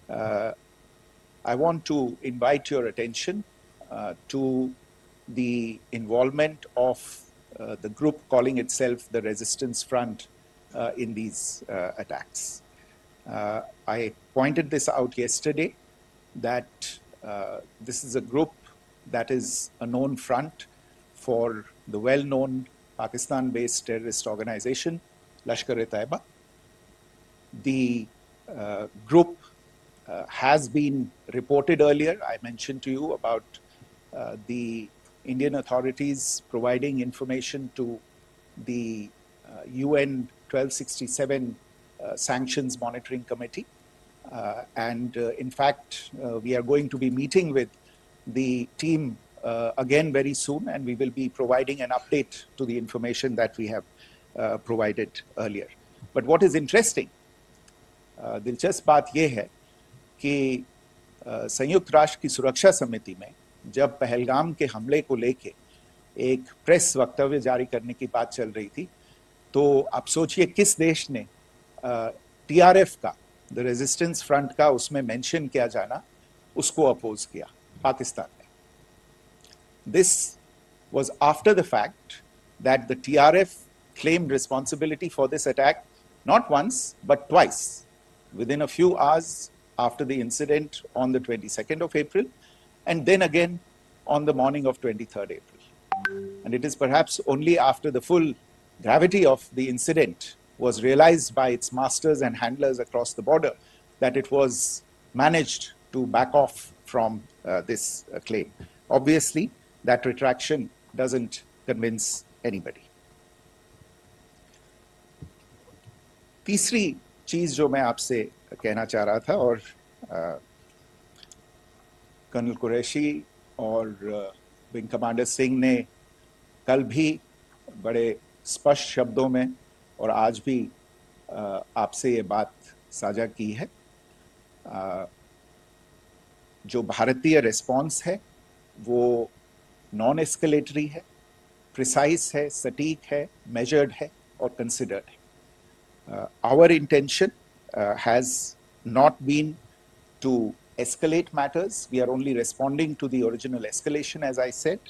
I want to invite your attention to the involvement of the group calling itself the Resistance Front in these attacks. I pointed this out yesterday that this is a group that is a known front for the well-known Pakistan-based terrorist organization, Lashkar-e-Taiba. The group has been reported earlier. I mentioned to you about the Indian authorities providing information to the UN 1267 Sanctions Monitoring Committee. In fact, we are going to be meeting with the team again very soon, and we will be providing an update to the information that we have provided earlier. But what is interesting, दिलचस्प बात यह है कि संयुक्त राष्ट्र की सुरक्षा समिति में जब पहलगाम के हमले को लेके एक प्रेस वक्तव्य जारी करने की बात चल रही थी, तो आप सोचिए किस देश ने टीआरएफ का, द रेजिस्टेंस फ्रंट का उसमें मेंशन किया जाना, उसको अपोज किया, पाकिस्तान ने. This was after the fact that the TRF claimed responsibility for this attack not once but twice, within a few hours after the incident on the 22nd of April, and then again on the morning of 23rd April. And it is perhaps only after the full gravity of the incident was realized by its masters and handlers across the border that it was managed to back off from this claim. Obviously, that retraction doesn't convince anybody. तीसरी चीज जो मैं आपसे कहना चाह रहा था, और कर्नल कुरैशी और विंग कमांडर सिंह ने कल भी बड़े स्पष्ट शब्दों में और आज भी आपसे ये बात साझा की है. जो भारतीय रिस्पॉन्स है वो नॉन एस्केलेटरी है, प्रिसाइज है, सटीक है, मेजर्ड है और कंसिडर्ड है. Our intention has not been to escalate matters. We are only responding to the original escalation, as I said,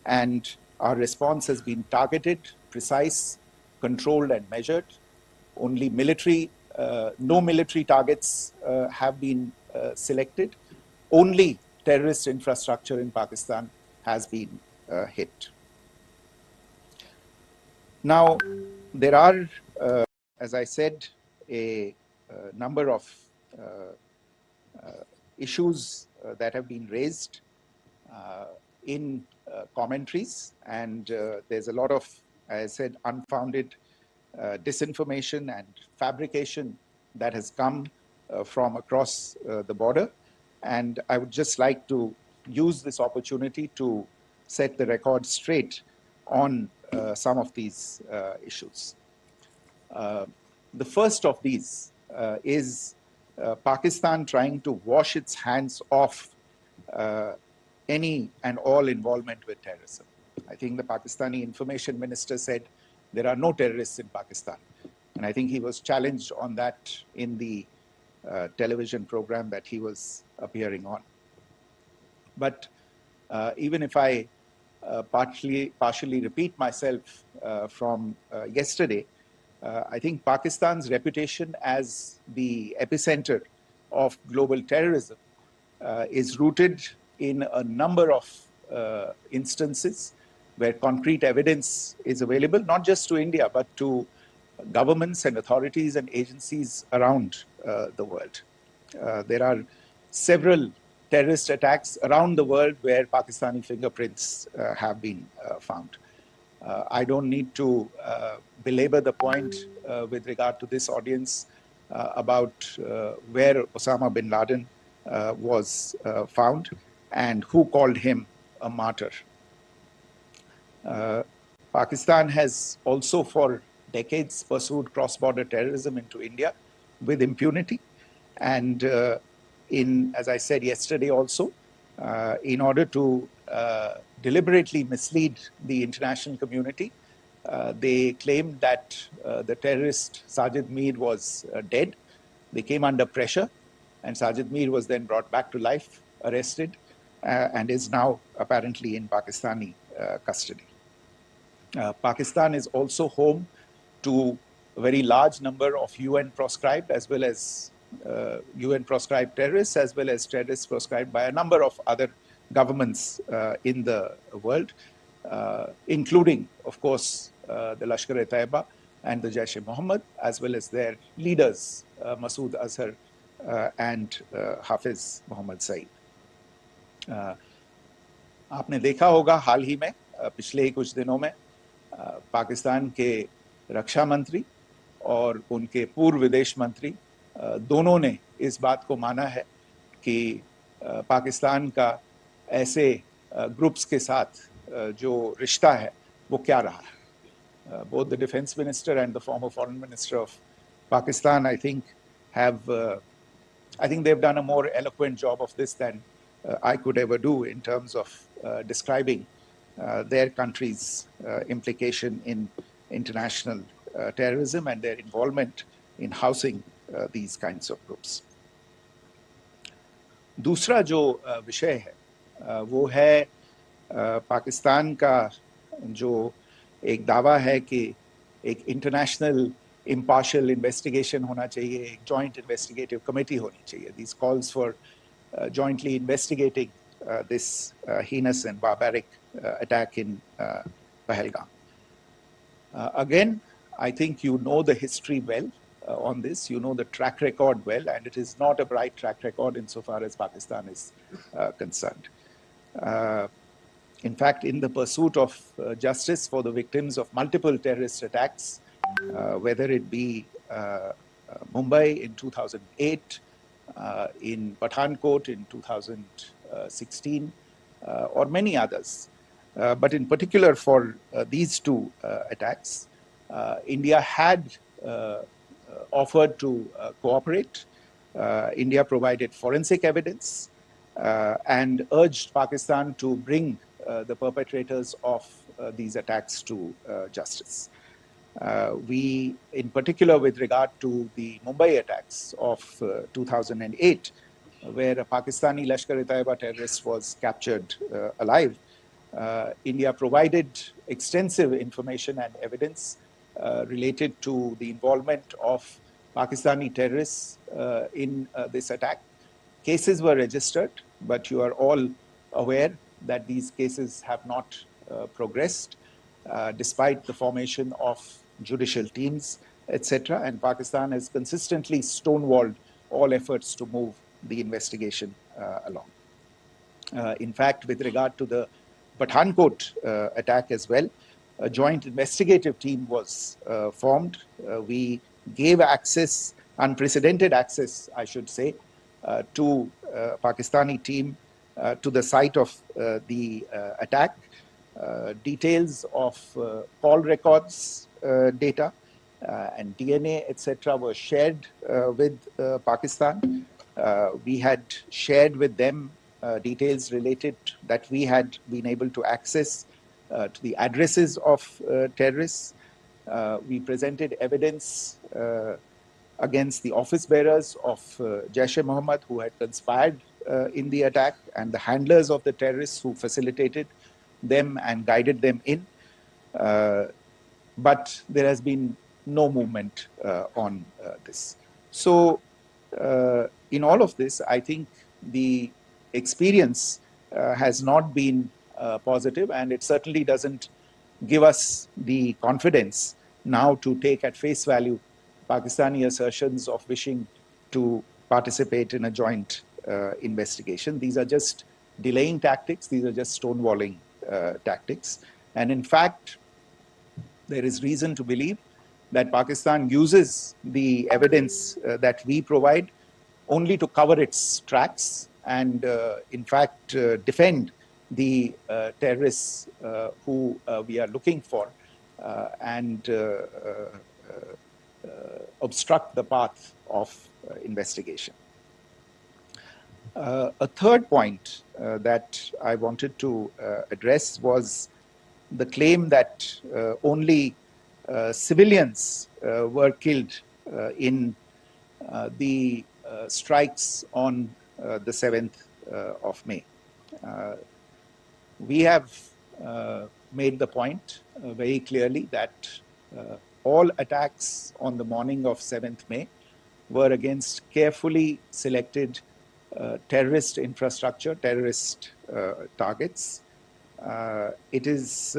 and our response has been targeted, precise, controlled and measured. Only no military targets have been selected. Only terrorist infrastructure in Pakistan has been hit. Now, there are, as I said, a number of issues that have been raised in commentaries, and there's a lot of, as I said, unfounded disinformation and fabrication that has come from across the border. And I would just like to use this opportunity to set the record straight on some of these issues. The first of these is Pakistan trying to wash its hands off any and all involvement with terrorism. I think the Pakistani information minister said there are no terrorists in Pakistan. And I think he was challenged on that in the television program that he was appearing on. But even if I partially repeat myself from yesterday, I think Pakistan's reputation as the epicenter of global terrorism is rooted in a number of instances where concrete evidence is available, not just to India, but to governments and authorities and agencies around the world. There are several terrorist attacks around the world where Pakistani fingerprints have been found. I don't need to belabor the point with regard to this audience about where Osama bin Laden was found and who called him a martyr. Pakistan has also for decades pursued cross-border terrorism into India with impunity. And as I said yesterday also, in order to deliberately mislead the international community, they claimed that the terrorist Sajid Mir was dead. They came under pressure and Sajid Mir was then brought back to life, arrested, and is now apparently in Pakistani custody. Pakistan is also home to a very large number of UN proscribed as well as UN proscribed terrorists, as well as terrorists proscribed by a number of other governments in the world, including, of course, the Lashkar-e-Taiba and the Jaish-e-Mohammed, as well as their leaders, Masood Azhar and Hafiz Mohammed Saeed. आपने देखा होगा हाल ही में पिछले ही कुछ दिनों में पाकिस्तान के रक्षा मंत्री और उनके पूर्व विदेश मंत्री दोनों ने इस बात को माना है कि पाकिस्तान का ऐसे ग्रुप्स के साथ जो रिश्ता है वो क्या रहा है. Both the defense minister and the former foreign minister of Pakistan, I think they've done a more eloquent job of this than I could ever do in terms of describing their country's implication in international terrorism and their involvement in housing these kinds of groups. दूसरा जो विषय है वो है पाकिस्तान का जो एक दावा है कि एक इंटरनेशनल impartial investigation होना चाहिए, एक joint investigative committee होनी चाहिए. These calls for jointly investigating this heinous and barbaric attack in Pahalgam. Again, I think you know the history well on this. You know the track record well, and it is not a bright track record insofar as Pakistan is concerned. In fact, in the pursuit of justice for the victims of multiple terrorist attacks, whether it be Mumbai in 2008, in Pathankot in 2016, or many others. But in particular for these two attacks, India had offered to cooperate. India provided forensic evidence and urged Pakistan to bring the perpetrators of these attacks to justice. We, in particular with regard to the Mumbai attacks of 2008, where a Pakistani Lashkar-e-Taiba terrorist was captured alive, India provided extensive information and evidence related to the involvement of Pakistani terrorists in this attack. Cases were registered, but you are all aware that these cases have not progressed despite the formation of judicial teams, etc. And Pakistan has consistently stonewalled all efforts to move the investigation along. In fact, with regard to the Pathankot attack as well, a joint investigative team was formed. We gave access, unprecedented access, I should say, to Pakistani team to the site of the attack. Details of call records data and DNA, etc., were shared with Pakistan. We had shared with them details related that we had been able to access to the addresses of terrorists. We presented evidence against the office bearers of Jaish-e-Mohammed who had conspired in the attack, and the handlers of the terrorists who facilitated them and guided them in. But there has been no movement on this. So in all of this, I think the experience has not been positive, and it certainly doesn't give us the confidence now to take at face value Pakistani assertions of wishing to participate in a joint investigation. These are just delaying tactics. These are just stonewalling tactics. And in fact, there is reason to believe that Pakistan uses the evidence that we provide only to cover its tracks and, in fact, defend the terrorists who we are looking for and obstruct the path of investigation. A third point that I wanted to address was the claim that only civilians were killed in the strikes on the 7th of May. We have made the point very clearly that all attacks on the morning of 7th May were against carefully selected terrorist infrastructure, terrorist targets. It is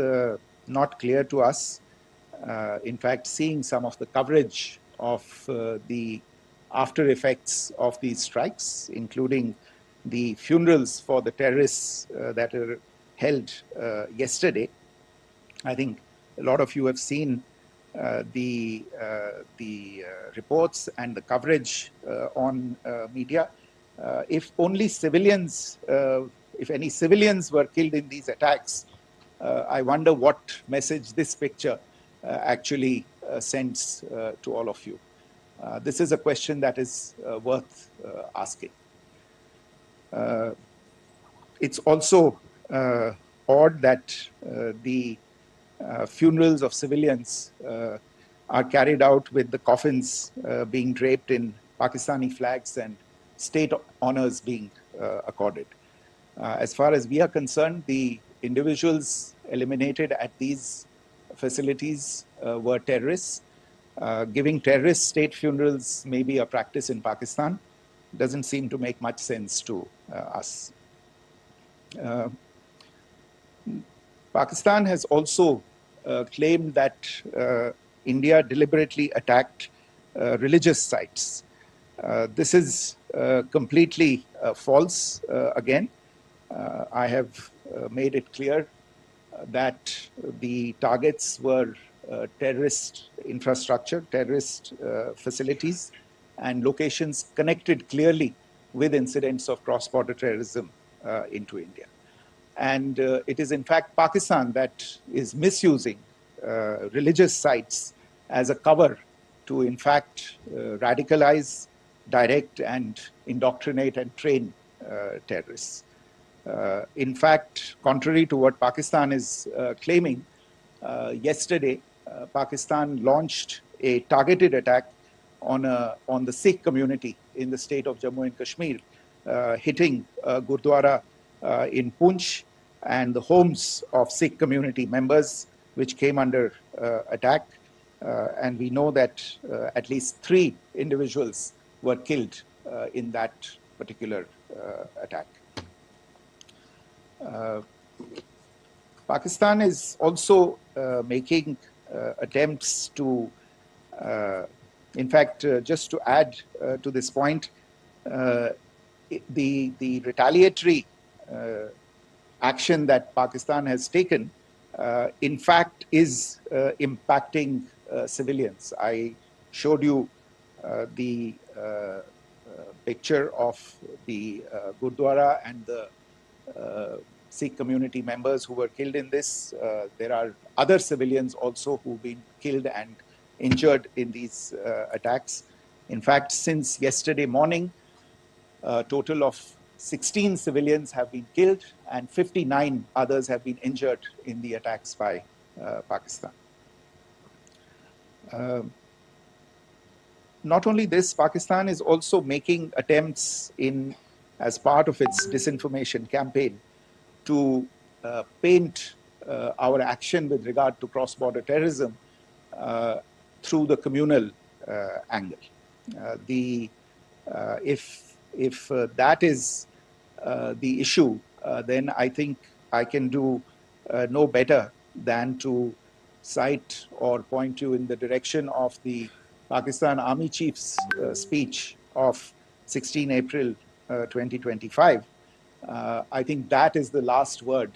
not clear to us, in fact, seeing some of the coverage of the after effects of these strikes, including the funerals for the terrorists that are held yesterday. I think a lot of you have seen the reports and the coverage on media. If only civilians, if any civilians were killed in these attacks, I wonder what message this picture actually sends to all of you. This is a question that is worth asking. It's also odd that the funerals of civilians are carried out with the coffins being draped in Pakistani flags and state honors being accorded. As far as we are concerned, the individuals eliminated at these facilities were terrorists. Giving terrorist state funerals may be a practice in Pakistan. Doesn't seem to make much sense to us. Pakistan has also claimed that India deliberately attacked religious sites. This is completely false again. I have made it clear that the targets were terrorist infrastructure, terrorist facilities, and locations connected clearly with incidents of cross-border terrorism into India. And it is in fact Pakistan that is misusing religious sites as a cover to in fact radicalize, direct and indoctrinate and train terrorists. In fact, contrary to what Pakistan is claiming, yesterday Pakistan launched a targeted attack on the Sikh community in the state of Jammu and Kashmir, hitting Gurdwara in Poonch and the homes of Sikh community members, which came under attack. And we know that at least 3 individuals were killed in that particular attack. Pakistan is also making attempts to, in fact, just to add to this point, the retaliatory action that Pakistan has taken, in fact, is impacting civilians. I showed you the picture of the Gurdwara and the Sikh community members who were killed in this. There are other civilians also who've been killed and injured in these attacks. In fact, since yesterday morning, a total of 16 civilians have been killed and 59 others have been injured in the attacks by Pakistan. Not only this, Pakistan is also making attempts as part of its disinformation campaign to paint our action with regard to cross-border terrorism through the communal angle. If that is the issue, then I think I can do no better than to cite or point you in the direction of the Pakistan Army Chief's speech of 16 April 2025. I think that is the last word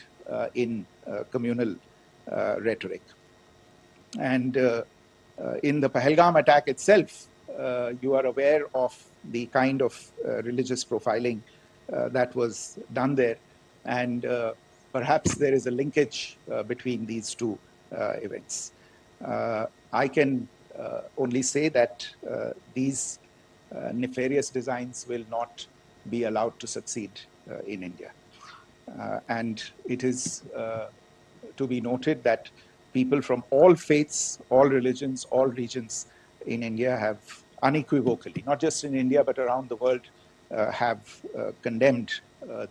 in communal rhetoric. And in the Pahalgam attack itself, you are aware of the kind of religious profiling that was done there. And perhaps there is a linkage between these two events. I can only say that these nefarious designs will not be allowed to succeed in India. And it is to be noted that people from all faiths, all religions, all regions in India have unequivocally, not just in India but around the world, have condemned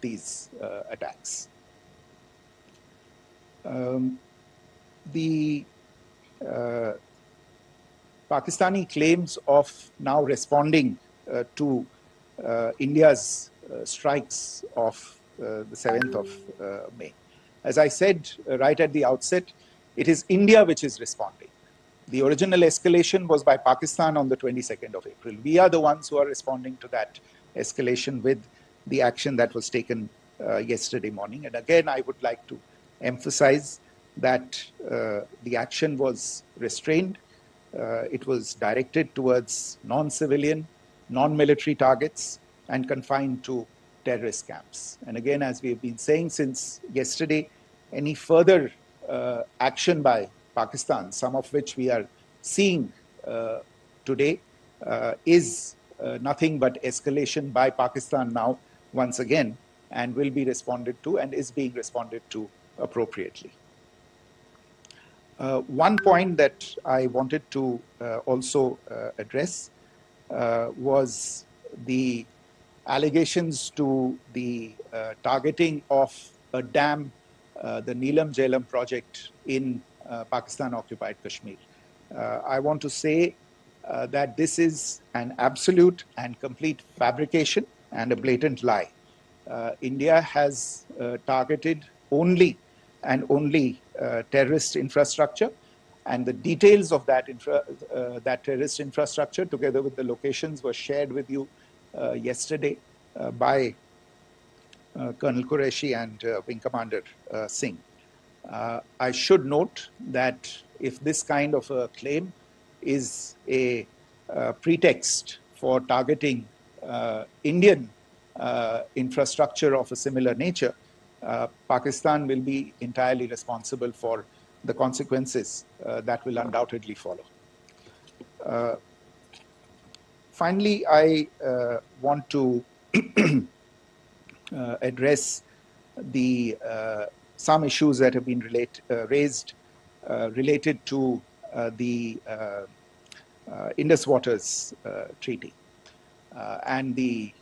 these attacks. The Pakistani claims of now responding to India's strikes of the 7th of May. As I said right at the outset, it is India which is responding. The original escalation was by Pakistan on the 22nd of April. We are the ones who are responding to that escalation with the action that was taken yesterday morning. And again, I would like to emphasize that the action was restrained. It was directed towards non-civilian, non-military targets and confined to terrorist camps. And again, as we have been saying since yesterday, any further action by Pakistan, some of which we are seeing today, is nothing but escalation by Pakistan now, once again, and will be responded to and is being responded to appropriately. One point that I wanted to also address was the allegations to the targeting of a dam, the Neelam Jhelum project in Pakistan-occupied Kashmir. I want to say that this is an absolute and complete fabrication and a blatant lie. India has targeted only and only terrorist infrastructure, and the details of that terrorist infrastructure, together with the locations, were shared with you yesterday by Colonel Qureshi and Wing Commander Singh. I should note that if this kind of a claim is a pretext for targeting Indian infrastructure of a similar nature, Pakistan will be entirely responsible for the consequences that will undoubtedly follow. Finally, I want to address some issues that have been raised related to the Indus Waters Treaty and the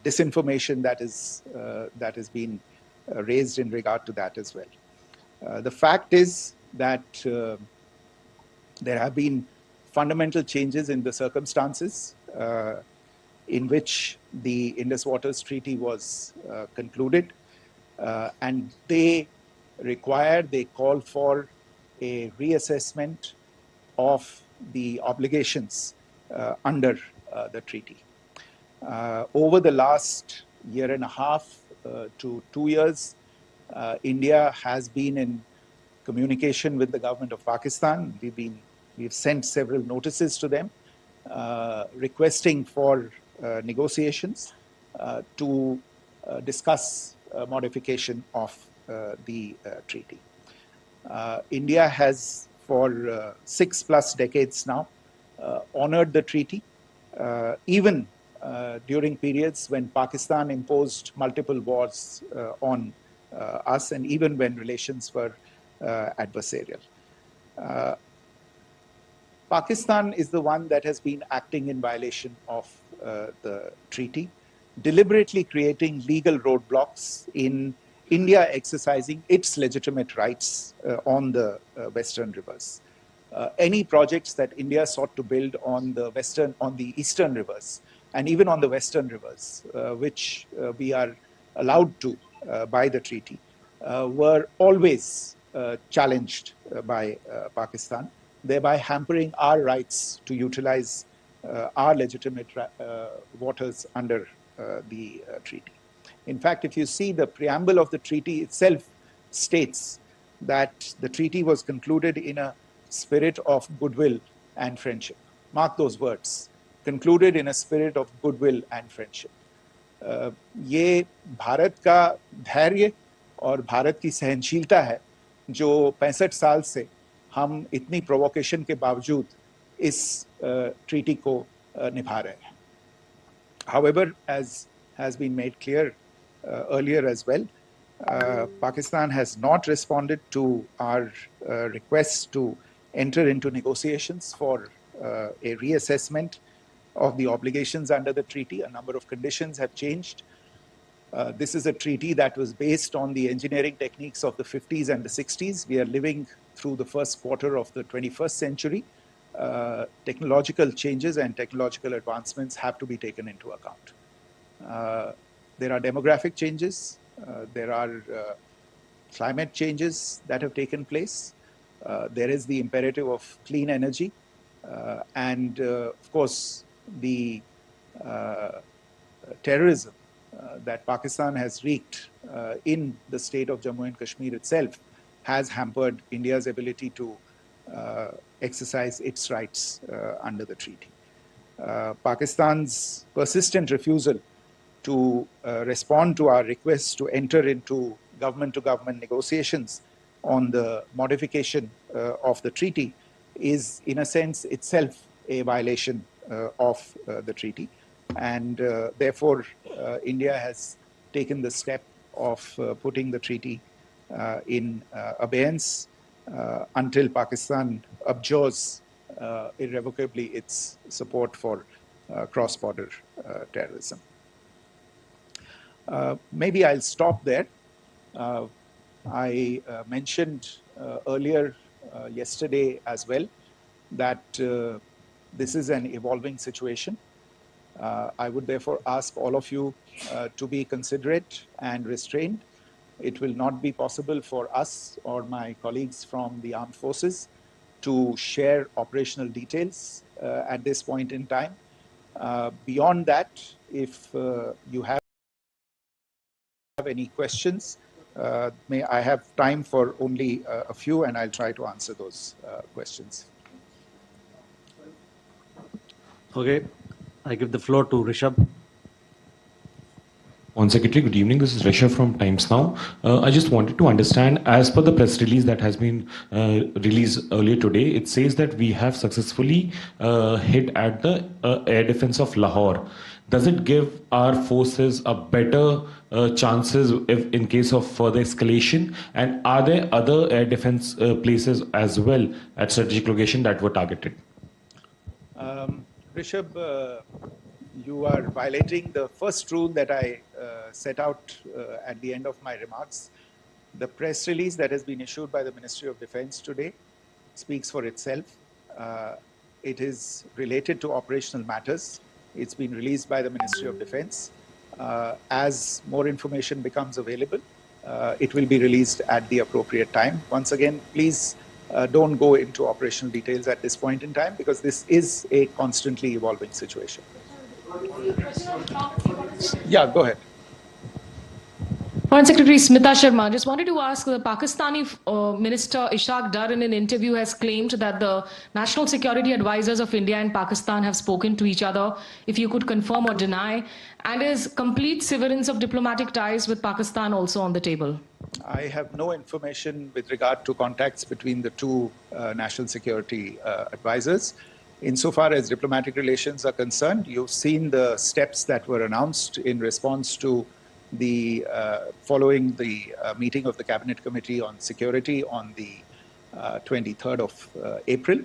disinformation that has been raised in regard to that as well. The fact is that there have been fundamental changes in the circumstances in which the Indus Waters Treaty was concluded, and they call for a reassessment of the obligations under the treaty. Over the last year and a half to 2 years, India has been in communication with the government of Pakistan. We've sent several notices to them requesting for negotiations to discuss modification of the treaty. India has for 6+ decades now honored the treaty, even during periods when Pakistan imposed multiple wars on us, and even when relations were adversarial. Pakistan is the one that has been acting in violation of the treaty, deliberately creating legal roadblocks in India exercising its legitimate rights on the Western rivers. Any projects that India sought to build on the Eastern rivers, and even on the Western rivers, which we are allowed to by the treaty, were always challenged by Pakistan, thereby hampering our rights to utilize our legitimate waters under the treaty. In fact, if you see, the preamble of the treaty itself states that the treaty was concluded in a spirit of goodwill and friendship. Mark those words, concluded in a spirit of goodwill and friendship. ये भारत का धैर्य और भारत की सहनशीलता है जो 65 साल से हम इतनी प्रोवोकेशन के बावजूद इस ट्रीटी को निभा रहे हैं. However, as has been made clear earlier as well, Pakistan has not responded to our requests to enter into negotiations for a reassessment of the obligations under the treaty. A number of conditions have changed. This is a treaty that was based on the engineering techniques of the 50s and the 60s. We are living through the first quarter of the 21st century. Technological changes and technological advancements have to be taken into account. There are demographic changes. There are climate changes that have taken place. There is the imperative of clean energy. And of course, the terrorism that Pakistan has wreaked in the state of Jammu and Kashmir itself has hampered India's ability to exercise its rights under the treaty. Pakistan's persistent refusal to respond to our request to enter into government-to-government negotiations on the modification of the treaty is, in a sense, itself a violation of the treaty. And therefore, India has taken the step of putting the treaty in abeyance until Pakistan abjures irrevocably its support for cross-border terrorism. Maybe I'll stop there. I mentioned earlier yesterday as well that this is an evolving situation. I would therefore ask all of you to be considerate and restrained. It will not be possible for us or my colleagues from the armed forces to share operational details at this point in time. Beyond that, if you have any questions, may I have time for only a few, and I'll try to answer those questions. Okay, I give the floor to Rishabh. Foreign Secretary, good evening. This is Rishabh from Times Now. I just wanted to understand, as per the press release that has been released earlier today, it says that we have successfully hit at the air defense of Lahore. Does it give our forces a better chances if in case of further escalation? And are there other air defense places as well at strategic location that were targeted? Rishabh, you are violating the first rule that I set out at the end of my remarks. The press release that has been issued by the Ministry of Defense today speaks for itself. It is related to operational matters. It's been released by the Ministry of Defense. As more information becomes available, it will be released at the appropriate time. Once again, please don't go into operational details at this point in time, because this is a constantly evolving situation. Yeah, go ahead. Foreign Secretary Smita Sharma, just wanted to ask, the Pakistani Minister Ishaq Dar in an interview has claimed that the national security advisors of India and Pakistan have spoken to each other. If you could confirm or deny, and is complete severance of diplomatic ties with Pakistan also on the table? I have no information with regard to contacts between the two national security advisors. Insofar as diplomatic relations are concerned, you've seen the steps that were announced in response to the following the meeting of the Cabinet Committee on Security on the 23rd of April.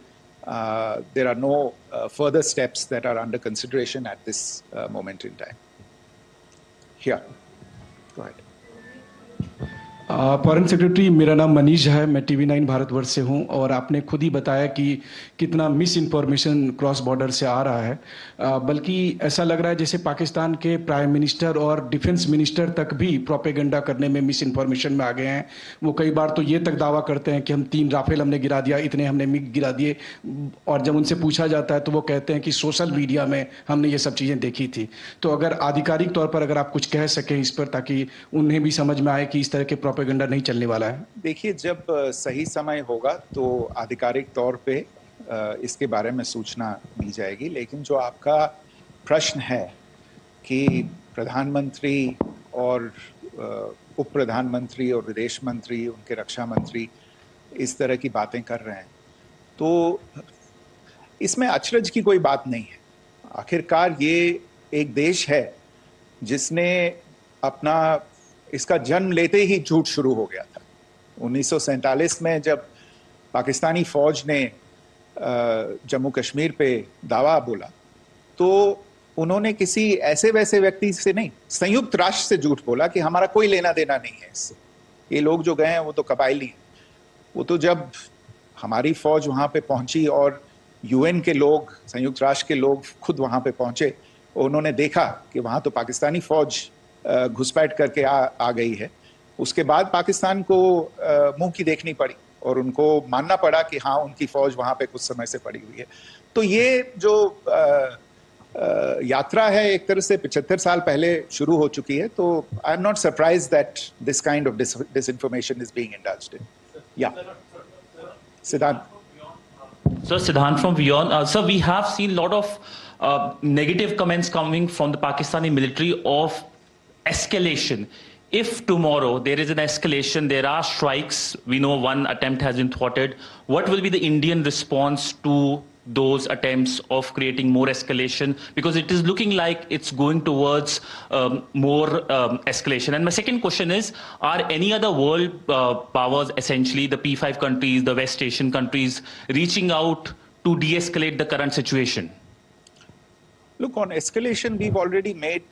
There are no further steps that are under consideration at this moment in time. Here, go ahead. Foreign secretary, मेरा नाम मनीष है, मैं TV9 Bharatvarsh से हूं, और आपने खुद ही बताया कि कितना मिस इन्फॉर्मेशन क्रॉस बॉर्डर से आ रहा है, बल्कि ऐसा लग रहा है जैसे पाकिस्तान के प्राइम मिनिस्टर और डिफेंस मिनिस्टर तक भी प्रोपेगेंडा करने में मिस इन्फॉर्मेशन में आ गए हैं। वो कई बार तो ये तक दावा करते हैं कि हम 3 राफेल हमने गिरा दिया, इतने हमने मिग गिरा दिए, और जब उनसे पूछा जाता है तो वो कहते हैं कि सोशल मीडिया में हमने ये सब चीज़ें देखी थी। तो अगर आधिकारिक तौर पर अगर आप कुछ कह सकें इस पर, ताकि उन्हें भी समझ में आए कि इस तरह के प्रोपेगेंडा नहीं चलने वाला है। देखिए, जब सही समय होगा तो आधिकारिक तौर पे इसके बारे में सूचना दी जाएगी, लेकिन जो आपका प्रश्न है कि प्रधानमंत्री और उप प्रधानमंत्री और विदेश मंत्री, उनके रक्षा मंत्री इस तरह की बातें कर रहे हैं, तो इसमें अचरज की कोई बात नहीं है। आखिरकार ये एक देश है जिसने अपना इसका जन्म लेते ही झूठ शुरू हो गया था। 1947 में जब पाकिस्तानी फौज ने जम्मू कश्मीर पे दावा बोला, तो उन्होंने किसी ऐसे वैसे व्यक्ति से नहीं, संयुक्त राष्ट्र से झूठ बोला कि हमारा कोई लेना देना नहीं है इससे, ये लोग जो गए हैं वो तो कबायली हैं। वो तो जब हमारी फौज वहां पे पहुंची और यूएन के लोग, संयुक्त राष्ट्र के लोग खुद वहां पे पहुंचे, उन्होंने देखा कि वहां तो पाकिस्तानी फौज घुसपैठ करके आ गई है, उसके बाद पाकिस्तान को मुंह की देखनी पड़ी और उनको मानना पड़ा कि हाँ, उनकी फौज वहां पे कुछ समय से पड़ी हुई है। तो ये जो यात्रा है एक तरह से 75 साल पहले शुरू हो चुकी है, तो I am not surprised that this kind of disinformation is being indulged in. Yeah. Siddhant. So Siddhant from Beyond. Sir, we have seen a lot of negative comments coming from the Pakistani military of escalation. If tomorrow there is an escalation, there are strikes, we know one attempt has been thwarted, what will be the Indian response to those attempts of creating more escalation? Because it is looking like it's going towards more escalation. And my second question is, are any other world powers, essentially the P5 countries, the West Asian countries, reaching out to de-escalate the current situation? Look, on escalation, we've already made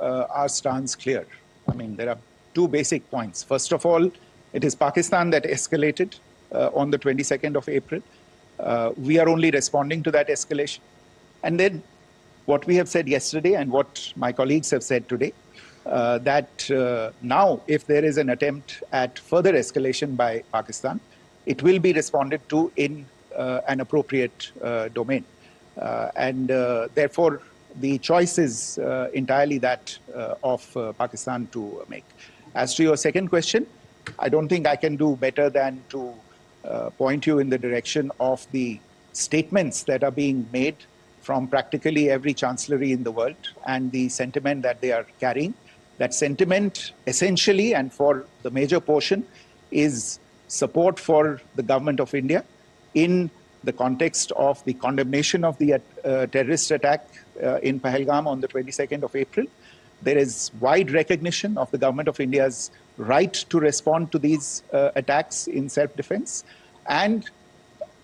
our stance clear. I mean, there are two basic points. First of all, it is Pakistan that escalated on the 22nd of April. We are only responding to that escalation. And then what we have said yesterday and what my colleagues have said today, that now if there is an attempt at further escalation by Pakistan, it will be responded to in an appropriate domain. And therefore, the choice is entirely that of Pakistan to make. As to your second question, I don't think I can do better than to point you in the direction of the statements that are being made from practically every chancellery in the world and the sentiment that they are carrying. That sentiment essentially and for the major portion is support for the government of India in the context of the condemnation of the terrorist attack in Pahalgam on the 22nd of April. There is wide recognition of the government of India's right to respond to these attacks in self-defense, and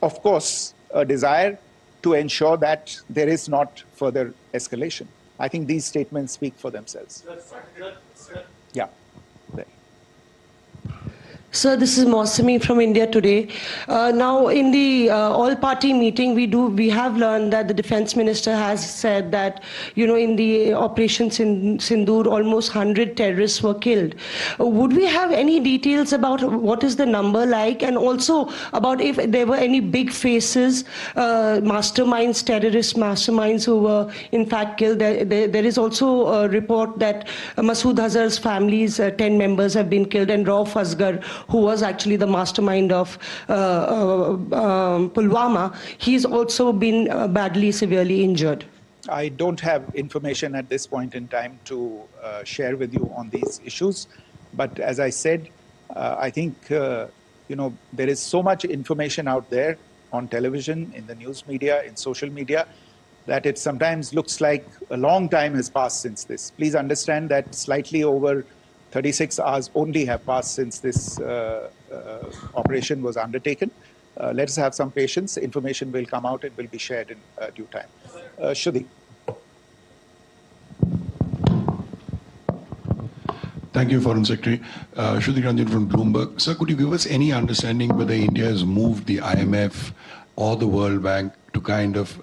of course a desire to ensure that there is not further escalation. I think these statements speak for themselves. Yeah. Sir, this is Mausami from India Today. Now, in the all-party meeting, we have learned that the defense minister has said that, in the Operation Sindoor, almost 100 terrorists were killed. Would we have any details about what is the number like, and also about if there were any big faces, masterminds, terrorist masterminds who were in fact killed? There is also a report that Masood Azhar's family's 10 members have been killed, and Rauf Asghar, who was actually the mastermind of Pulwama, he's also been badly, severely injured. I don't have information at this point in time to share with you on these issues. But as I said, I think, there is so much information out there on television, in the news media, in social media, that it sometimes looks like a long time has passed since this. Please understand that slightly over 36 hours only have passed since this operation was undertaken. Let us have some patience. Information will come out and will be shared in due time. Shruti. Thank you, Foreign Secretary. Shruti Ranjan from Bloomberg. Sir, could you give us any understanding whether India has moved the IMF or the World Bank to kind of,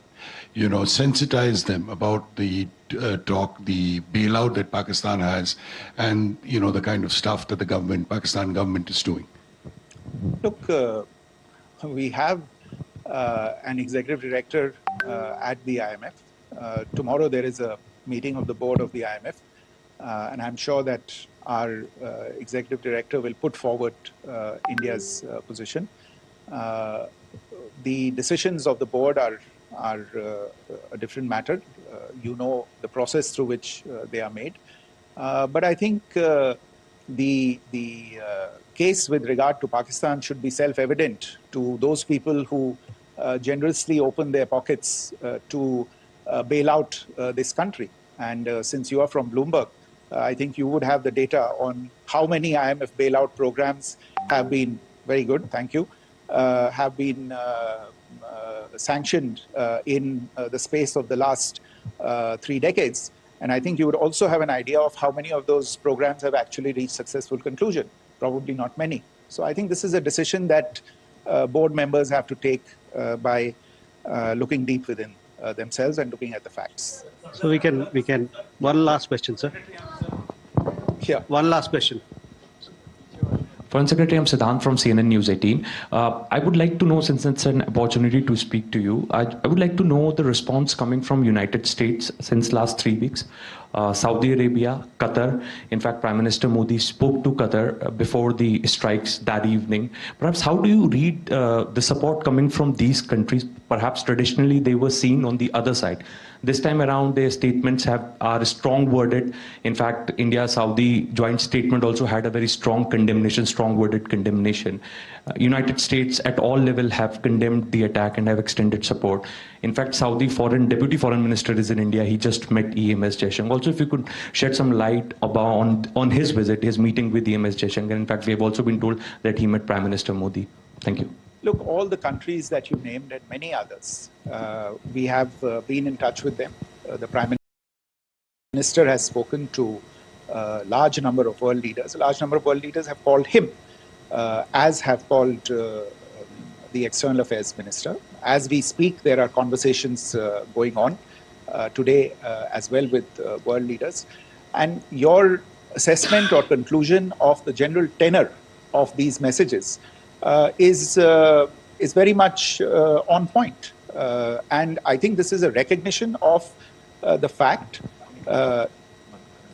sensitize them about the the bailout that Pakistan has, and the kind of stuff that the Pakistan government is doing? Look, we have an executive director at the IMF. Tomorrow there is a meeting of the board of the IMF, and I'm sure that our executive director will put forward India's position. The decisions of the board are a different matter. You know the process through which they are made. But I think the case with regard to Pakistan should be self-evident to those people who generously open their pockets to bail out this country. And since you are from Bloomberg, I think you would have the data on how many IMF bailout programs have been, very good, thank you, have been sanctioned in the space of the last 3 decades. And I think you would also have an idea of how many of those programs have actually reached successful conclusion. Probably not many. So I think this is a decision that board members have to take by looking deep within themselves and looking at the facts. So we can, one last question, sir. Here. One last question. Foreign Secretary, I'm Siddhant from CNN News 18. I would like to know, since it's an opportunity to speak to you, I would like to know the response coming from United States since last 3 weeks. Saudi Arabia, Qatar. In fact, Prime Minister Modi spoke to Qatar before the strikes that evening. Perhaps how do you read the support coming from these countries? Perhaps traditionally they were seen on the other side. This time around, their statements are strong worded. In fact, India-Saudi joint statement also had a very strong condemnation, strong worded condemnation. United States at all level have condemned the attack and have extended support. In fact, Saudi Deputy Foreign Minister is in India. He just met EMS Jaishankar. Also, if you could shed some light on his visit, his meeting with EMS Jaishankar. In fact, we have also been told that he met Prime Minister Modi. Thank you. Look, all the countries that you named and many others, we have been in touch with them. The Prime Minister has spoken to a large number of world leaders. A large number of world leaders have called him, as have called the External Affairs Minister. As we speak, there are conversations going on today as well with world leaders. And your assessment or conclusion of the general tenor of these messages is very much on point. And I think this is a recognition of the fact,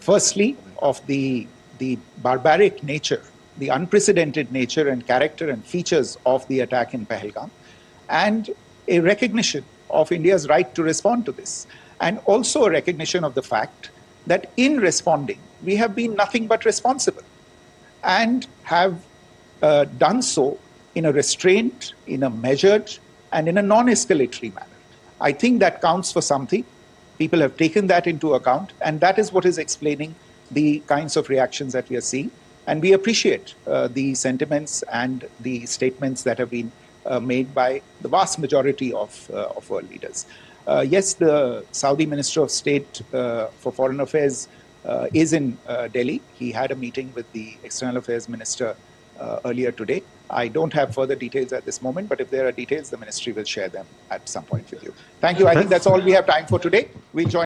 firstly, of the barbaric nature, the unprecedented nature and character and features of the attack in Pahalgam, and a recognition of India's right to respond to this, and also a recognition of the fact that in responding, we have been nothing but responsible and have done so in a restrained, in a measured, and in a non-escalatory manner. I think that counts for something. People have taken that into account, and that is what is explaining the kinds of reactions that we are seeing. And we appreciate the sentiments and the statements that have been made by the vast majority of world leaders. Yes, the Saudi Minister of State for Foreign Affairs is in Delhi. He had a meeting with the External Affairs Minister earlier today. I don't have further details at this moment, but if there are details, the ministry will share them at some point with you. Thank you. I think that's all we have time for today. We'll join.